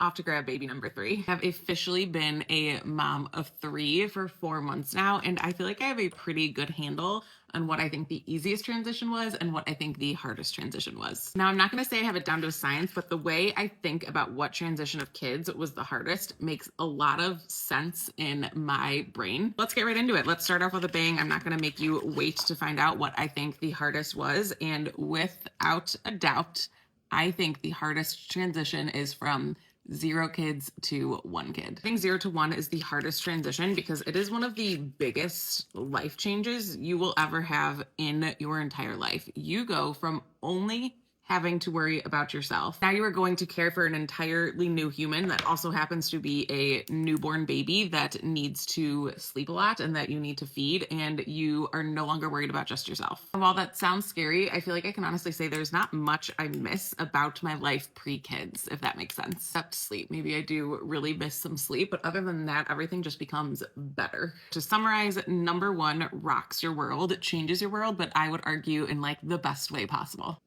off to grab baby number 3. I've officially been a mom of 3 for 4 months now, and I feel like I have a pretty good handle on what I think the easiest transition was and what I think the hardest transition was. Now, I'm not going to say I have it down to a science, but the way I think about what transition of kids was the hardest makes a lot of sense in my brain. Let's get right into it. Let's start off with a bang. I'm not going to make you wait to find out what I think the hardest was, and without a doubt, I think the hardest transition is from 0 kids to 1 kid. I think 0 to 1 is the hardest transition because it is one of the biggest life changes you will ever have in your entire life. You go from only having to worry about yourself. Now you are going to care for an entirely new human that also happens to be a newborn baby that needs to sleep a lot and that you need to feed, and you are no longer worried about just yourself. And while that sounds scary, I feel like I can honestly say there's not much I miss about my life pre-kids, if that makes sense. Except sleep. Maybe I do really miss some sleep, but other than that, everything just becomes better. To summarize, number 1 rocks your world, changes your world, but I would argue in like the best way possible.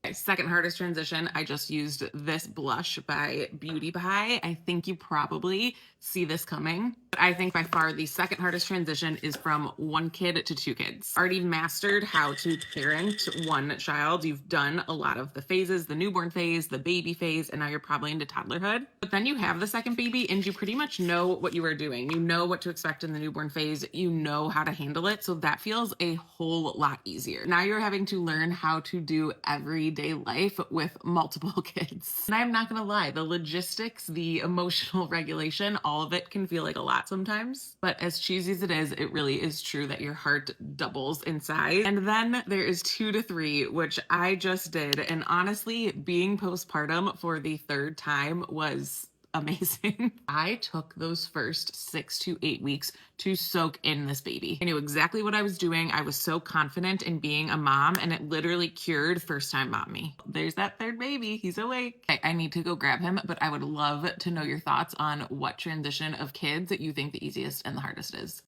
Okay, second hardest transition, I just used this blush by Beauty Pie. I think you probably see this coming. But I think by far the second hardest transition is from 1 kid to 2 kids. Already mastered how to parent 1 child. You've done a lot of the phases, the newborn phase, the baby phase, and now you're probably into toddlerhood. But then you have the second baby and you pretty much know what you are doing. You know what to expect in the newborn phase. You know how to handle it. So that feels a whole lot easier. Now you're having to learn how to do everyday life with multiple kids. And I'm not gonna lie, the logistics, the emotional regulation, all of it can feel like a lot sometimes. But as cheesy as it is, it really is true that your heart doubles in size. And then there is 2 to 3, which I just did. And honestly, being postpartum for the 3rd time was amazing. I took those first 6 to 8 weeks to soak in this baby. I knew exactly what I was doing. I was so confident in being a mom, and it literally cured first time mommy. There's that 3rd baby. He's awake. I need to go grab him, but I would love to know your thoughts on what transition of kids that you think the easiest and the hardest is.